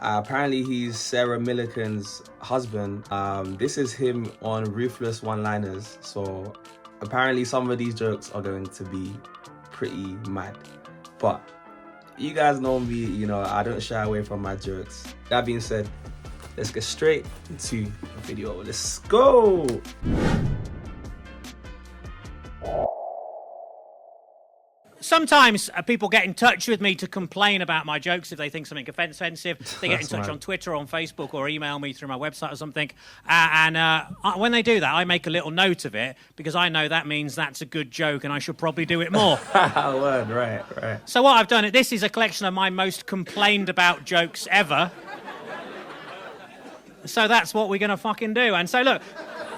Apparently he's Sarah Millican's husband. This is him on Ruthless One-Liners. So apparently some of these jokes are going to be pretty mad. But you guys know me, you know, I don't shy away from my jokes. That being said, let's get straight into the video. Let's go! Sometimes people get in touch with me to complain about my jokes if they think something offensive. They get in touch on Twitter, on Facebook, or email me through my website or something. When they do that, I make a little note of it because I know that means that's a good joke and I should probably do it more. Word, right. So what I've done, this is a collection of my most complained about jokes ever. So that's what we're going to fucking do. And so look...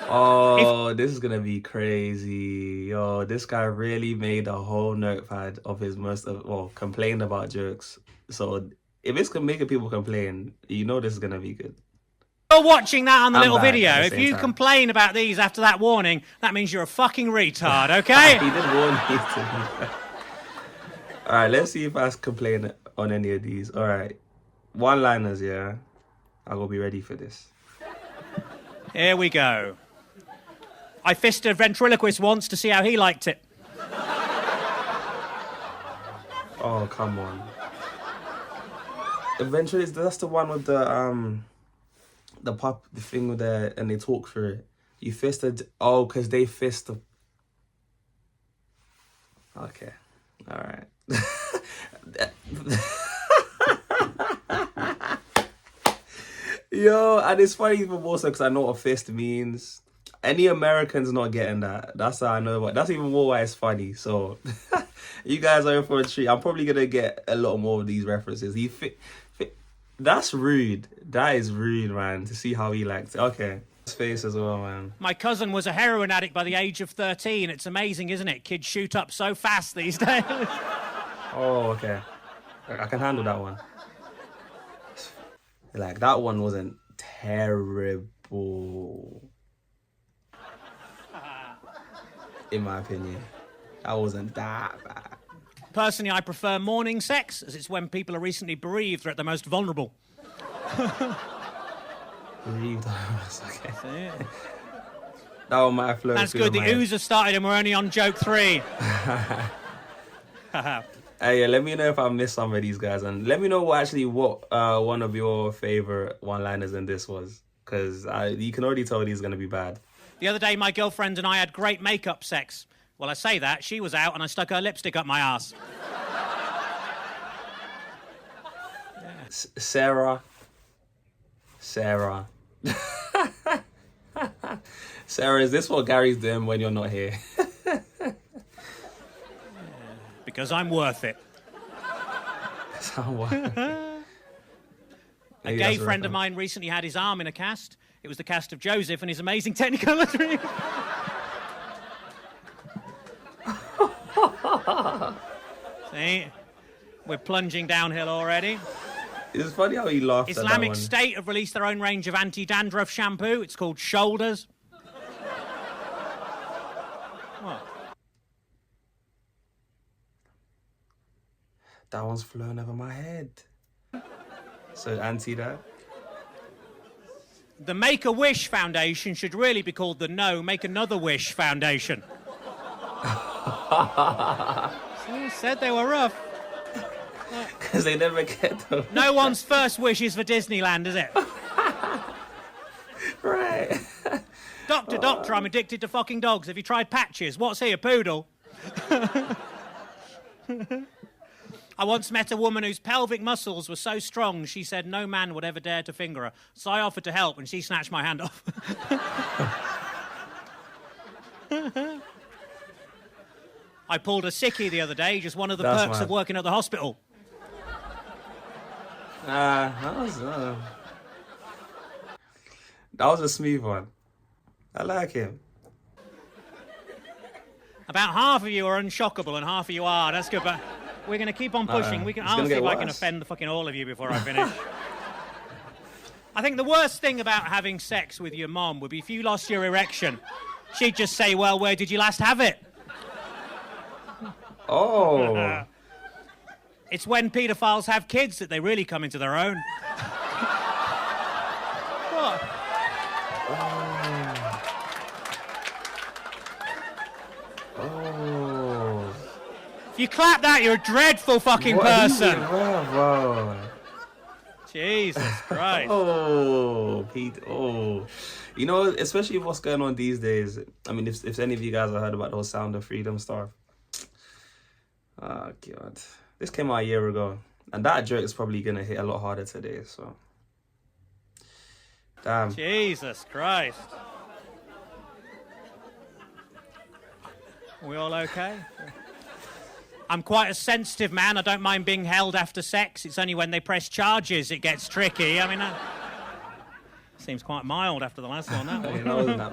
Oh, this is gonna be crazy. Yo, this guy really made a whole notepad of his complained about jokes. So if it's making people complain, you know this is gonna be good. You're watching that on the little video. If you complain about these after that warning, that means you're a fucking retard, okay? He did warn me to. Alright, let's see if I complain on any of these. Alright. One-liners, yeah. I will be ready for this. Here we go. I fisted a ventriloquist once to see how he liked it. Oh, come on. Eventually, that's the one with the thing with and they talk through it. You fisted, because they fist the... Okay, all right. Yo, and it's funny even more so because I know what a fist means. Any Americans not getting that. That's how I know what. That's even more why it's funny. So, you guys are in for a treat. I'm probably gonna get a lot more of these references. That's rude. That is rude, man. To see how he liked it. Okay, his face as well, man. My cousin was a heroin addict by the age of 13. It's amazing, isn't it? Kids shoot up so fast these days. Oh, okay. I can handle that one. Like, that one wasn't terrible. In my opinion. That wasn't that bad. Personally, I prefer morning sex, as it's when people are recently bereaved or at the most vulnerable. Bereaved? Okay. That one might have flown. That's good. The ooze have started and we're only on joke 3. Hey, yeah, let me know if I missed some of these guys, and let me know what one of your favorite one-liners in this was, because you can already tell these are gonna be bad. The other day, my girlfriend and I had great makeup sex. Well, I say that she was out and I stuck her lipstick up my ass. Sarah. Sarah, is this what Gary's doing when you're not here? Because I'm worth it. A gay friend of mine recently had his arm in a cast. It was the cast of Joseph and his amazing Technicolor dream. See? We're plunging downhill already. It's funny how he laughed at that one. Islamic State have released their own range of anti-dandruff shampoo. It's called Shoulders. What? That one's flown over my head. So, anti that? The Make-A-Wish Foundation should really be called the No Make Another Wish Foundation. See, said they were rough. Because they never get them. No one's first wish is for Disneyland, is it? Right. Doctor, I'm addicted to fucking dogs. Have you tried Patches? What's he, a poodle? I once met a woman whose pelvic muscles were so strong, she said no man would ever dare to finger her. So I offered to help, and she snatched my hand off. I pulled a sickie the other day, just one of the perks of working at the hospital. That was a smooth one. I like him. About half of you are unshockable and half of you are. That's good, but we're going to keep on pushing. I'll see if I can offend the fucking all of you before I finish. I think the worst thing about having sex with your mom would be if you lost your erection. She'd just say, well, where did you last have it? Oh. It's when paedophiles have kids that they really come into their own. What? Oh. If you clap that, you're a dreadful fucking person. Bro. Jesus Christ. Oh, Pete. Oh. You know, especially with what's going on these days. I mean, if any of you guys have heard about the whole Sound of Freedom stuff. Oh, God. This came out a year ago. And that joke is probably going to hit a lot harder today, so. Damn. Jesus Christ. Are we all okay? I'm quite a sensitive man. I don't mind being held after sex. It's only when they press charges it gets tricky. I mean, seems quite mild after the last one, that one.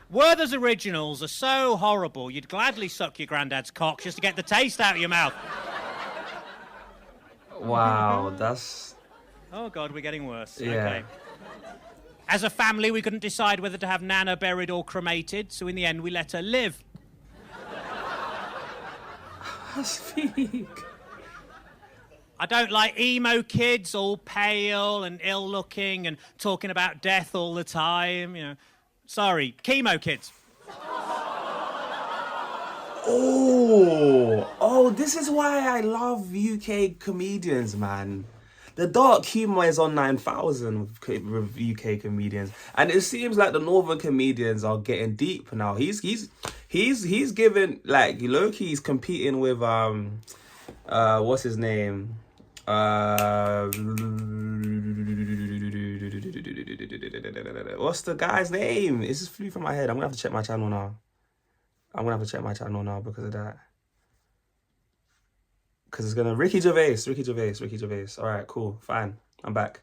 Werther's Originals are so horrible, you'd gladly suck your granddad's cock just to get the taste out of your mouth. Wow, that's... Oh, God, we're getting worse. Yeah. Okay. As a family, we couldn't decide whether to have Nana buried or cremated, so in the end, we let her live. Speak. I don't like emo kids, all pale and ill-looking and talking about death all the time, you know. Sorry, chemo kids. Oh, this is why I love UK comedians, man. The dark humour is on 9,000 with UK comedians, and it seems like the northern comedians are getting deep now. He's given, like, low-key, he's competing with what's his name? What's the guy's name? It just flew from my head. I'm gonna have to check my channel now. Because of that. Because it's gonna Ricky Gervais. All right, cool, fine. I'm back.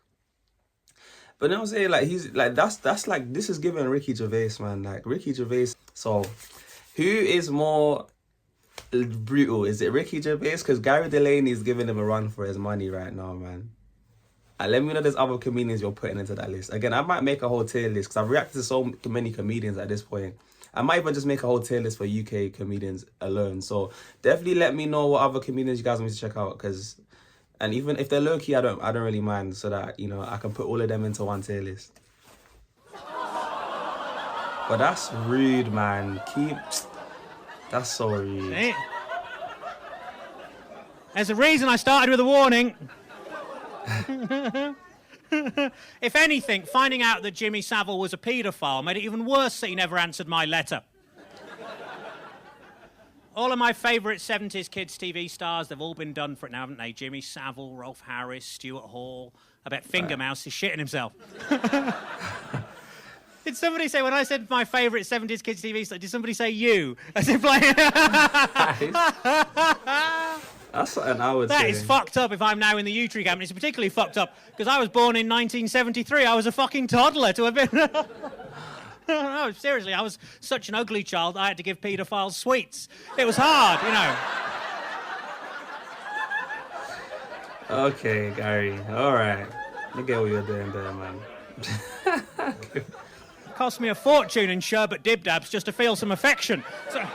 But then I'm saying, like, he's like that's like, this is giving Ricky Gervais, man. Like, Ricky Gervais. So, who is more brutal? Is it Ricky Gervais? Because Gary Delaney is giving him a run for his money right now, man. And let me know there's other comedians you're putting into that list. Again, I might make a whole tier list because I've reacted to so many comedians at this point. I might even just make a whole tier list for UK comedians alone. So definitely let me know what other comedians you guys want me to check out. And even if they're low key, I don't really mind, so that, you know, I can put all of them into one tier list. But that's rude, man. That's so rude. There's a reason I started with a warning. If anything, finding out that Jimmy Savile was a paedophile made it even worse that he never answered my letter. All of my favourite 70s kids TV stars, they've all been done for it now, haven't they? Jimmy Savile, Rolf Harris, Stuart Hall. I bet Fingermouse is shitting himself. Did somebody say, when I said my favourite 70s kids TV star, did somebody say you? As if like... That's something I would say. That is fucked up if I'm now in the U-Tree camp. It's particularly fucked up because I was born in 1973. I was a fucking toddler to have been... No, seriously, I was such an ugly child, I had to give paedophiles sweets. It was hard, you know. Okay, Gary. All right. I get what you're doing there, man. It cost me a fortune in sherbet dib-dabs just to feel some affection. So,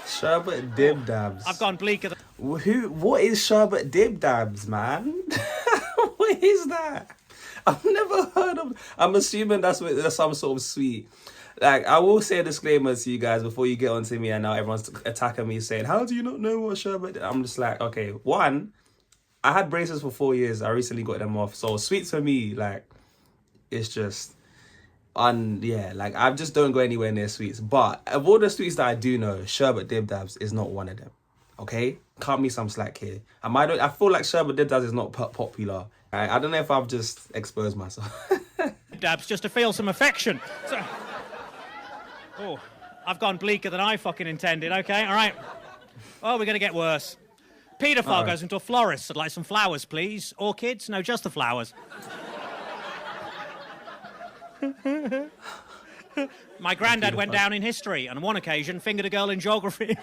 sherbet dib-dabs. I've gone bleaker. What is sherbet dib-dabs, man? What is that? I've never heard of... I'm assuming that's some sort of sweet. Like, I will say a disclaimer to you guys before you get onto me and now everyone's attacking me saying, how do you not know what sherbet... I'm just like, okay, one, I had braces for 4 years. I recently got them off. So sweets for me, like, it's just... like, I just don't go anywhere near sweets. But of all the sweets that I do know, sherbet dib-dabs is not one of them. Okay? Cut me some slack here. I feel like sherbet dib-dabs is not popular. I don't know if I've just exposed myself. Dabs just to feel some affection. So, oh, I've gone bleaker than I fucking intended. Okay, all right. Oh, we're going to get worse. Paedophile goes into a florist. I'd like some flowers, please. Orchids? No, just the flowers. My granddad went down in history and on one occasion fingered a girl in geography.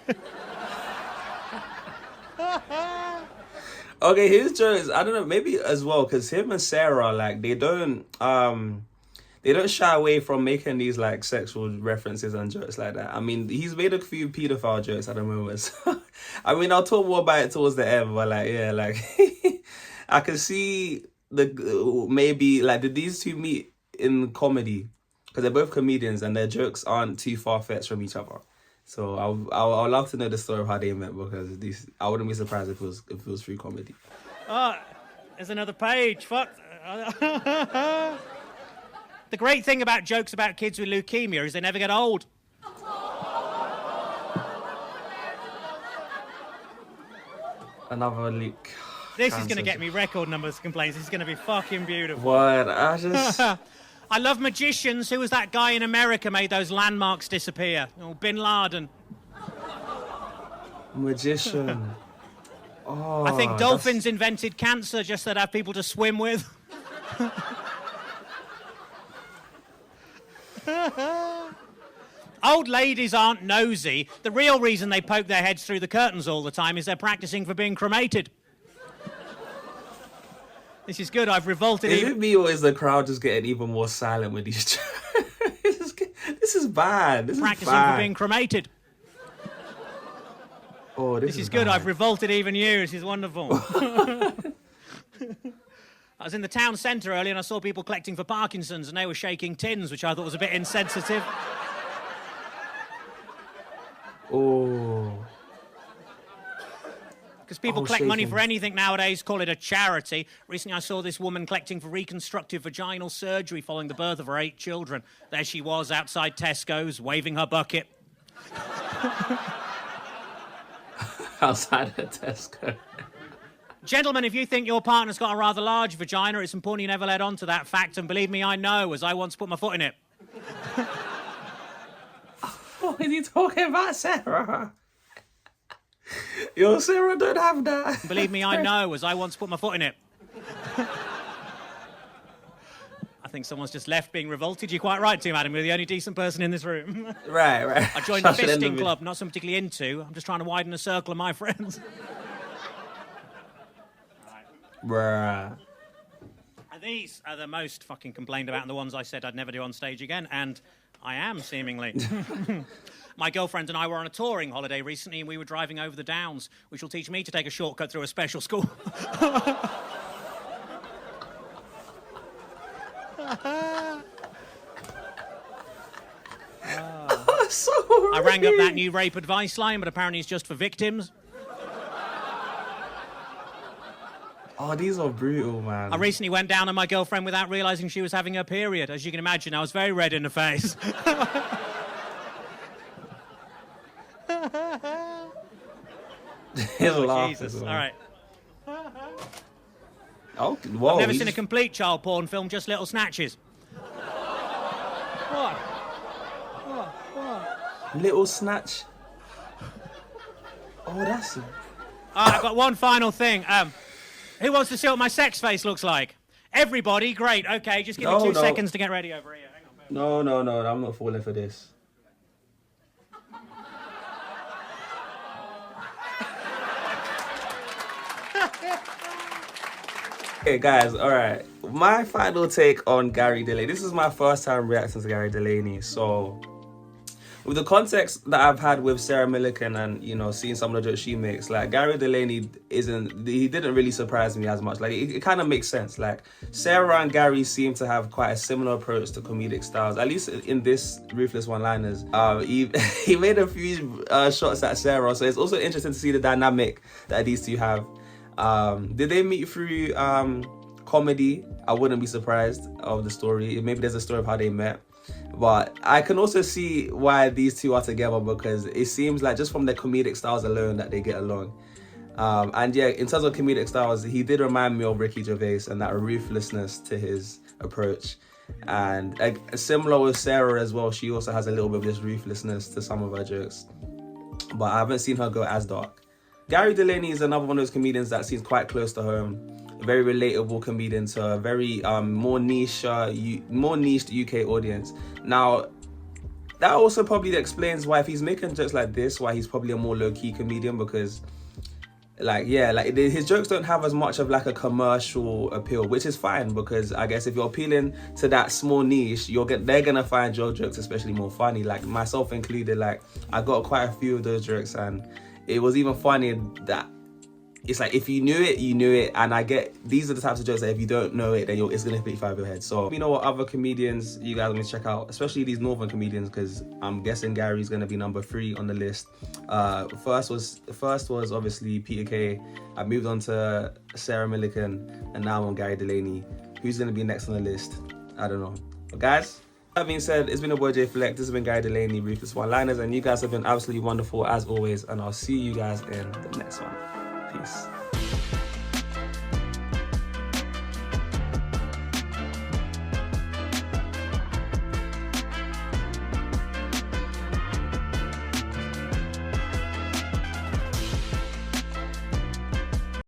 Okay, his jokes, I don't know, maybe as well, because him and Sarah, like, they don't shy away from making these, like, sexual references and jokes like that. I mean, he's made a few pedophile jokes at the moment. So, I mean, I'll talk more about it towards the end, but, like, yeah, like, I can see maybe, like, did these two meet in comedy, because they're both comedians and their jokes aren't too far-fetched from each other. So I'll love to know the story of how they met, because I wouldn't be surprised if it was through comedy. Oh, there's another page. Fuck. The great thing about jokes about kids with leukemia is they never get old. Another leak. This is going to get me record numbers of complaints. This is going to be fucking beautiful. What? I love magicians. Who was that guy in America made those landmarks disappear? Oh, Bin Laden. Magician. Oh, I think dolphins invented cancer just so they'd have people to swim with. Old ladies aren't nosy. The real reason they poke their heads through the curtains all the time is they're practicing for being cremated. This is good. I've revolted. Is it me, or is the crowd just getting even more silent with these jokes? This is bad. This practicing is bad. for being cremated. Oh, this is good. Bad. I've revolted even you. This is wonderful. I was in the town centre earlier and I saw people collecting for Parkinson's and they were shaking tins, which I thought was a bit insensitive. Oh. Because people collect money for anything nowadays, call it a charity. Recently I saw this woman collecting for reconstructive vaginal surgery following the birth of her 8 children. There she was outside Tesco's, waving her bucket. Outside of Tesco. Gentlemen, if you think your partner's got a rather large vagina, it's important you never let on to that fact, and believe me, I know, as I once put my foot in it. What is he talking about, Sarah? Yo, Sarah, don't have that. Believe me, I know, as I once put my foot in it. I think someone's just left being revolted. You're quite right, too, madam. You're the only decent person in this room. Right. I joined the fisting club, not something particularly into. I'm just trying to widen the circle of my friends. Bruh. These are the most fucking complained about and the ones I said I'd never do on stage again, and I am, seemingly. My girlfriend and I were on a touring holiday recently and we were driving over the Downs, which will teach me to take a shortcut through a special school. So I rang up that new rape advice line, but apparently it's just for victims. Oh, these are brutal, man. I recently went down on my girlfriend without realising she was having her period. As you can imagine, I was very red in the face. Oh, Jesus. All right. Oh, whoa. I've never seen a complete child porn film, just little snatches. What? Little snatch. Oh, that's... I've got one final thing. Who wants to see what my sex face looks like? Everybody? Great. Okay, just give me 2 seconds to get ready over here. Hang on. No, I'm not falling for this. Okay, guys, all right. My final take on Gary Delaney. This is my first time reacting to Gary Delaney, so... With the context that I've had with Sarah Millican and, you know, seeing some of the jokes she makes, like, Gary Delaney he didn't really surprise me as much. Like, it kind of makes sense. Like, Sarah and Gary seem to have quite a similar approach to comedic styles, at least in this Ruthless One-Liners. He made a few shots at Sarah, so it's also interesting to see the dynamic that these two have. Did they meet through comedy? I wouldn't be surprised of the story. Maybe there's a story of how they met. But I can also see why these two are together, because it seems like just from their comedic styles alone that they get along. And yeah, in terms of comedic styles, he did remind me of Ricky Gervais and that ruthlessness to his approach. And similar with Sarah as well, she also has a little bit of this ruthlessness to some of her jokes. But I haven't seen her go as dark. Gary Delaney is another one of those comedians that seems quite close to home. A very relatable comedian to a very more niched UK audience. Now, that also probably explains why, if he's making jokes like this, why he's probably a more low-key comedian, because his jokes don't have as much of like a commercial appeal, which is fine, because I guess if you're appealing to that small niche, they're gonna find your jokes especially more funny, like myself included. Like, I got quite a few of those jokes, and it was even funny that it's like if you knew it, you knew it. And I get, these are the types of jokes that if you don't know it, then it's gonna hit you over your head. So you know what other comedians you guys want to check out, especially these northern comedians, because I'm guessing Gary's gonna be number 3 on the list. First was obviously Peter Kay. I moved on to Sarah Millican, and now I'm on Gary Delaney. Who's gonna be next on the list? I don't know. But guys, that being said, it's been your boy JayFlex. This has been Gary Delaney, Ruthless One-Liners, and you guys have been absolutely wonderful as always. And I'll see you guys in the next one. Peace.